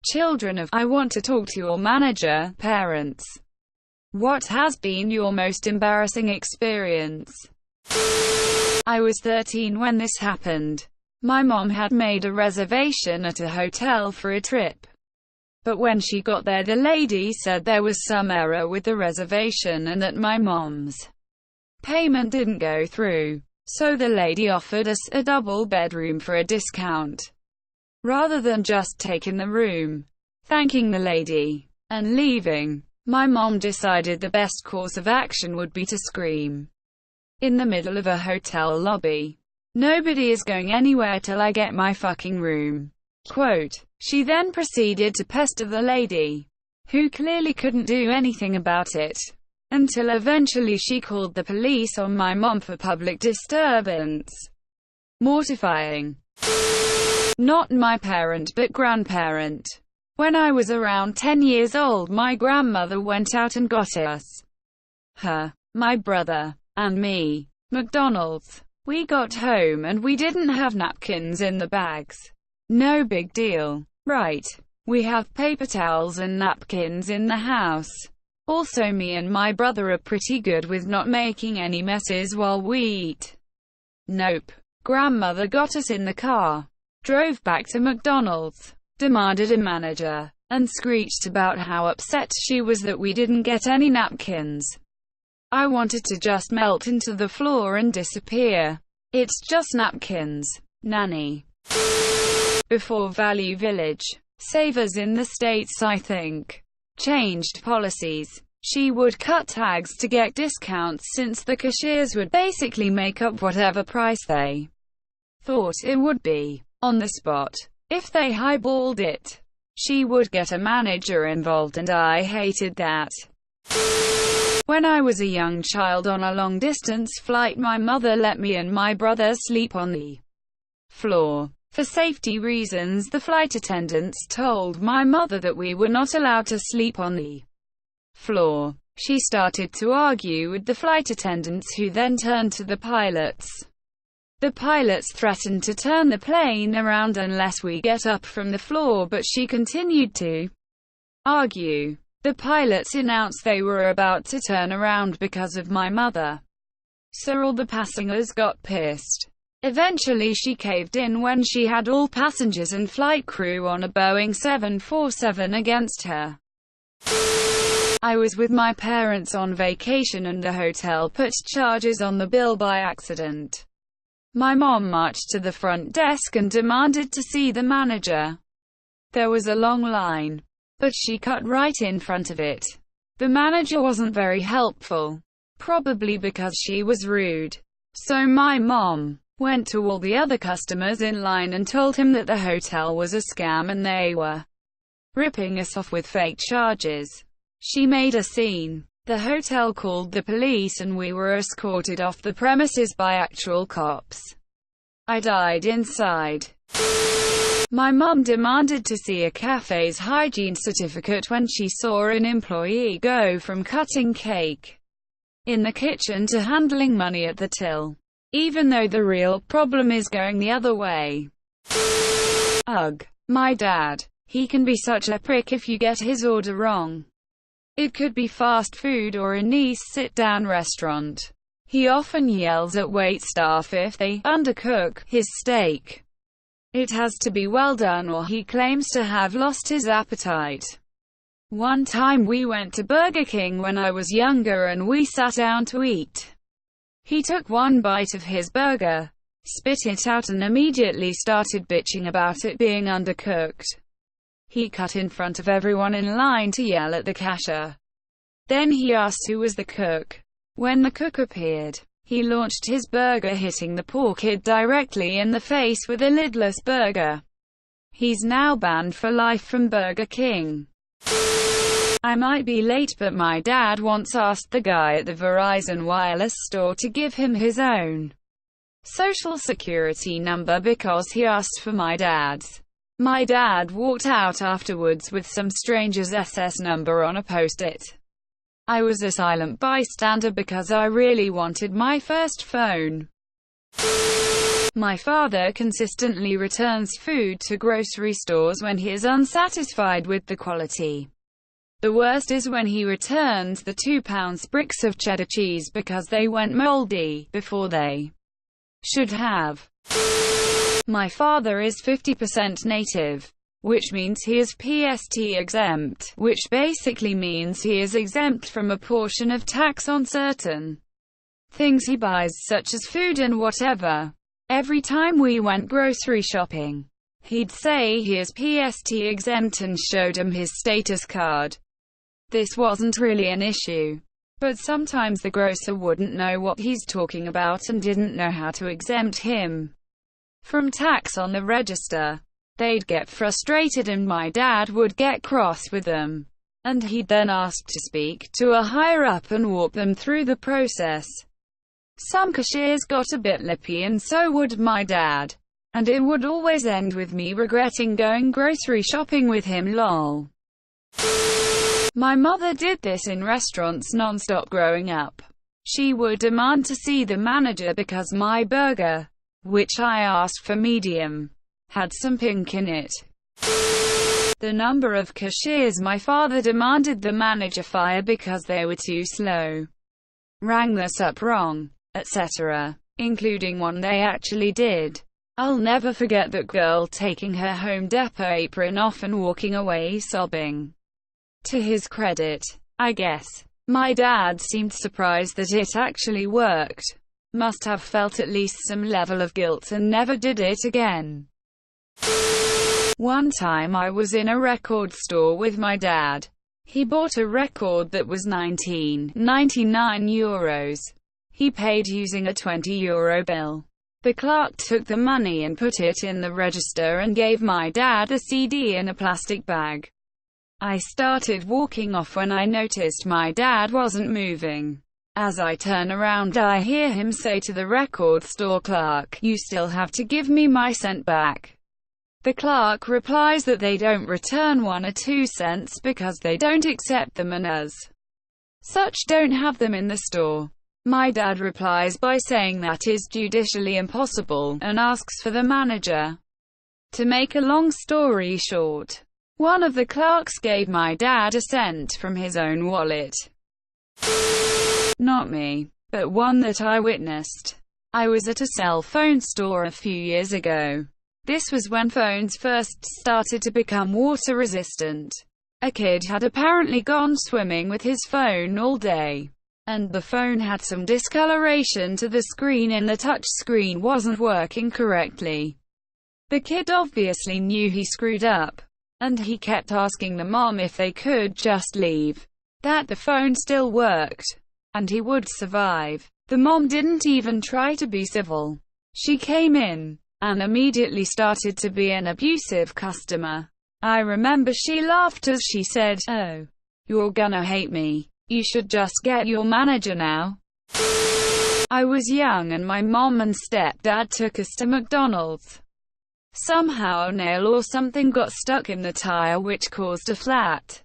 Children of I want to talk to your manager, parents. What has been your most embarrassing experience? I was 13 when this happened. My mom had made a reservation at a hotel for a trip. But when she got there, the lady said there was some error with the reservation and that my mom's payment didn't go through. So the lady offered us a double bedroom for a discount. Rather than just taking the room, thanking the lady, and leaving, my mom decided the best course of action would be to scream in the middle of a hotel lobby, "Nobody is going anywhere till I get my fucking room." Quote. She then proceeded to pester the lady, who clearly couldn't do anything about it, until eventually she called the police on my mom for public disturbance. Mortifying. Not my parent but grandparent. When I was around 10 years old, my grandmother went out and got us, her, my brother, and me, McDonald's. We got home and we didn't have napkins in the bags. No big deal. Right. We have paper towels and napkins in the house. Also, me and my brother are pretty good with not making any messes while we eat. Nope. Grandmother got us in the car, drove back to McDonald's, demanded a manager, and screeched about how upset she was that we didn't get any napkins. I wanted to just melt into the floor and disappear. It's just napkins, Nanny. Before Value Village, Savers in the States I think, changed policies. She would cut tags to get discounts since the cashiers would basically make up whatever price they thought it would be, on the spot. If they highballed it, she would get a manager involved and I hated that. When I was a young child on a long-distance flight, my mother let me and my brother sleep on the floor. For safety reasons, the flight attendants told my mother that we were not allowed to sleep on the floor. She started to argue with the flight attendants, who then turned to the pilots. The pilots threatened to turn the plane around unless we get up from the floor, but she continued to argue. The pilots announced they were about to turn around because of my mother. So all the passengers got pissed. Eventually she caved in when she had all passengers and flight crew on a Boeing 747 against her. I was with my parents on vacation and the hotel put charges on the bill by accident. My mom marched to the front desk and demanded to see the manager. There was a long line, but she cut right in front of it. The manager wasn't very helpful, probably because she was rude. So my mom went to all the other customers in line and told him that the hotel was a scam and they were ripping us off with fake charges. She made a scene. The hotel called the police and we were escorted off the premises by actual cops. I died inside. My mum demanded to see a cafe's hygiene certificate when she saw an employee go from cutting cake in the kitchen to handling money at the till, even though the real problem is going the other way. Ugh. My dad. He can be such a prick if you get his order wrong. It could be fast food or a nice sit-down restaurant. He often yells at waitstaff if they undercook his steak. It has to be well done or he claims to have lost his appetite. One time we went to Burger King when I was younger and we sat down to eat. He took one bite of his burger, spit it out and immediately started bitching about it being undercooked. He cut in front of everyone in line to yell at the cashier. Then he asked who was the cook. When the cook appeared, he launched his burger, hitting the poor kid directly in the face with a lidless burger. He's now banned for life from Burger King. I might be late, but my dad once asked the guy at the Verizon wireless store to give him his own social security number because he asked for my dad's. My dad walked out afterwards with some stranger's SS number on a post-it. I was a silent bystander because I really wanted my first phone. My father consistently returns food to grocery stores when he is unsatisfied with the quality. The worst is when he returns the 2-pound bricks of cheddar cheese because they went moldy before they should have. My father is 50% native, which means he is PST exempt, which basically means he is exempt from a portion of tax on certain things he buys, such as food and whatever. Every time we went grocery shopping, he'd say he is PST exempt and showed him his status card. This wasn't really an issue, but sometimes the grocer wouldn't know what he's talking about and didn't know how to exempt him from tax on the register. They'd get frustrated and my dad would get cross with them, and he'd then ask to speak to a higher-up and walk them through the process. Some cashiers got a bit lippy and so would my dad, and it would always end with me regretting going grocery shopping with him, lol. My mother did this in restaurants non-stop growing up. She would demand to see the manager because my burger, which I asked for medium, had some pink in it. The number of cashiers my father demanded the manager fire because they were too slow, rang this up wrong, etc., including one they actually did. I'll never forget that girl taking her Home Depot apron off and walking away sobbing. To his credit, I guess, my dad seemed surprised that it actually worked. Must have felt at least some level of guilt and never did it again. One time I was in a record store with my dad. He bought a record that was €19.99. He paid using a €20 bill. The clerk took the money and put it in the register and gave my dad the CD in a plastic bag. I started walking off when I noticed my dad wasn't moving. As I turn around, I hear him say to the record store clerk, "You still have to give me my cent back." The clerk replies that they don't return 1 or 2 cents because they don't accept them and as such don't have them in the store. My dad replies by saying that is judicially impossible, and asks for the manager. To make a long story short, one of the clerks gave my dad a cent from his own wallet. Not me, but one that I witnessed. I was at a cell phone store a few years ago. This was when phones first started to become water resistant. A kid had apparently gone swimming with his phone all day, and the phone had some discoloration to the screen and the touch screen wasn't working correctly. The kid obviously knew he screwed up, and he kept asking the mom if they could just leave, that the phone still worked, and he would survive. The mom didn't even try to be civil. She came in and immediately started to be an abusive customer. I remember she laughed as she said, "Oh, you're gonna hate me. You should just get your manager now." I was young and my mom and stepdad took us to McDonald's. Somehow a nail or something got stuck in the tire which caused a flat.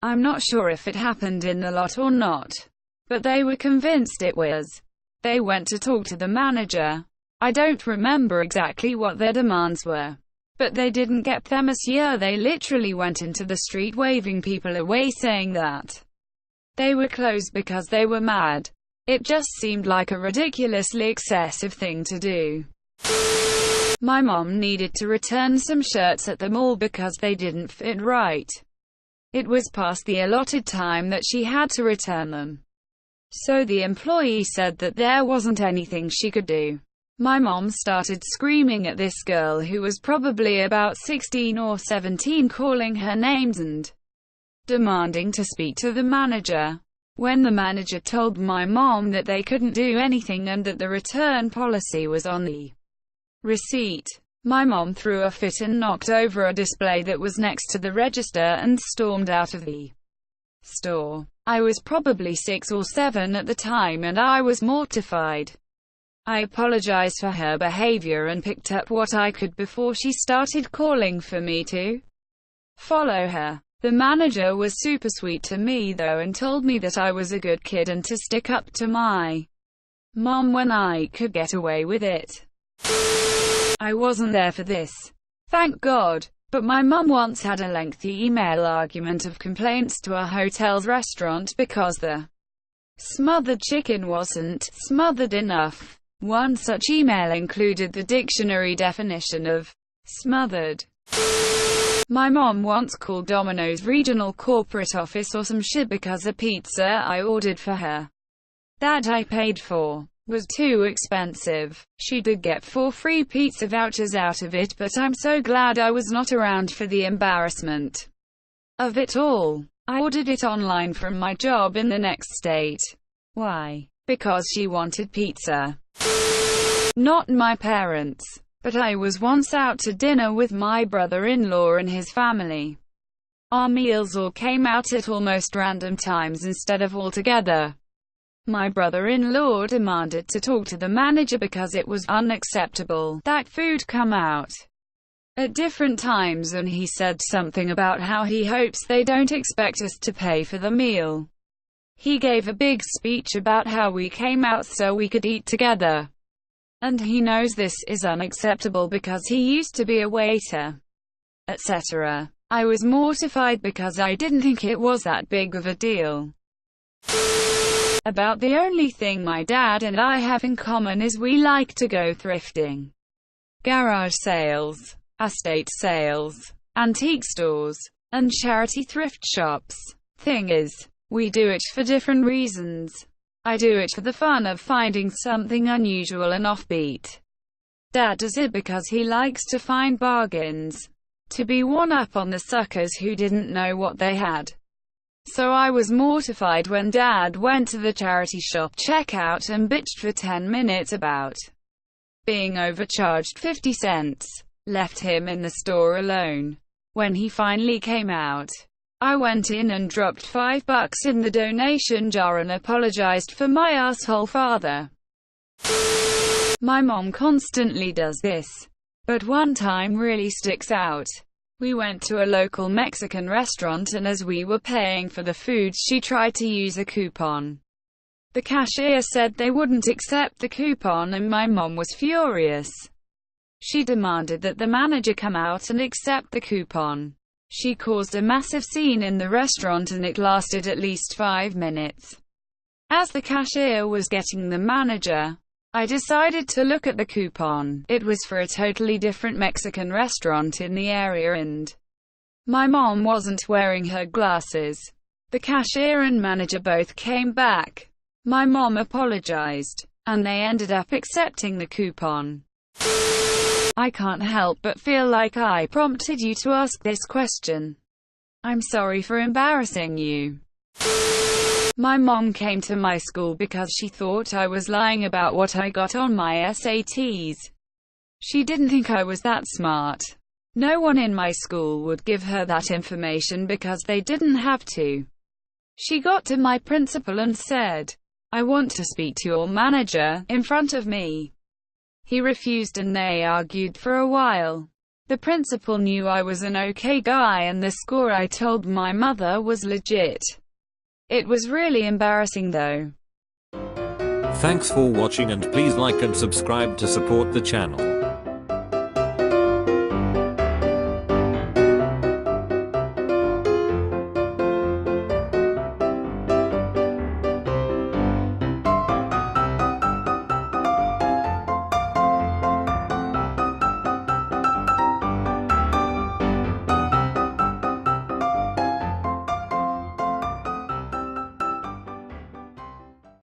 I'm not sure if it happened in the lot or not, but they were convinced it was. They went to talk to the manager. I don't remember exactly what their demands were, but they didn't get them. They literally went into the street waving people away saying that they were closed because they were mad. It just seemed like a ridiculously excessive thing to do. My mom needed to return some shirts at the mall because they didn't fit right. It was past the allotted time that she had to return them. So the employee said that there wasn't anything she could do. My mom started screaming at this girl who was probably about 16 or 17, calling her names and demanding to speak to the manager. When the manager told my mom that they couldn't do anything and that the return policy was on the receipt, my mom threw a fit and knocked over a display that was next to the register and stormed out of the store. I was probably 6 or 7 at the time and I was mortified. I apologized for her behavior and picked up what I could before she started calling for me to follow her. The manager was super sweet to me though and told me that I was a good kid and to stick up to my mom when I could get away with it. I wasn't there for this. Thank God. But my mum once had a lengthy email argument of complaints to a hotel's restaurant because the smothered chicken wasn't smothered enough. One such email included the dictionary definition of smothered. My mom once called Domino's regional corporate office or some shit because a pizza I ordered for her, that I paid for, was too expensive. She did get 4 free pizza vouchers out of it, but I'm so glad I was not around for the embarrassment of it all. I ordered it online from my job in the next state. Why? Because she wanted pizza. Not my parents. But I was once out to dinner with my brother-in-law and his family. Our meals all came out at almost random times instead of all together. My brother-in-law demanded to talk to the manager because it was unacceptable that food come out at different times, and he said something about how he hopes they don't expect us to pay for the meal. He gave a big speech about how we came out so we could eat together. And he knows this is unacceptable because he used to be a waiter, etc. I was mortified because I didn't think it was that big of a deal. About the only thing my dad and I have in common is we like to go thrifting. Garage sales, estate sales, antique stores, and charity thrift shops. Thing is, we do it for different reasons. I do it for the fun of finding something unusual and offbeat. Dad does it because he likes to find bargains, to be one up on the suckers who didn't know what they had. So I was mortified when Dad went to the charity shop checkout and bitched for 10 minutes about being overcharged 50 cents. Left him in the store alone. When he finally came out, I went in and dropped $5 in the donation jar and apologized for my asshole father. My mom constantly does this, but one time really sticks out. We went to a local Mexican restaurant, and as we were paying for the food, she tried to use a coupon. The cashier said they wouldn't accept the coupon, and my mom was furious. She demanded that the manager come out and accept the coupon. She caused a massive scene in the restaurant, and it lasted at least 5 minutes. As the cashier was getting the manager, I decided to look at the coupon. It was for a totally different Mexican restaurant in the area, and my mom wasn't wearing her glasses. The cashier and manager both came back. My mom apologized, and they ended up accepting the coupon. I can't help but feel like I prompted you to ask this question. I'm sorry for embarrassing you. My mom came to my school because she thought I was lying about what I got on my SATs. She didn't think I was that smart. No one in my school would give her that information because they didn't have to. She got to my principal and said, "I want to speak to your manager," in front of me. He refused, and they argued for a while. The principal knew I was an okay guy, and the score I told my mother was legit. It was really embarrassing though. Thanks for watching, and please like and subscribe to support the channel.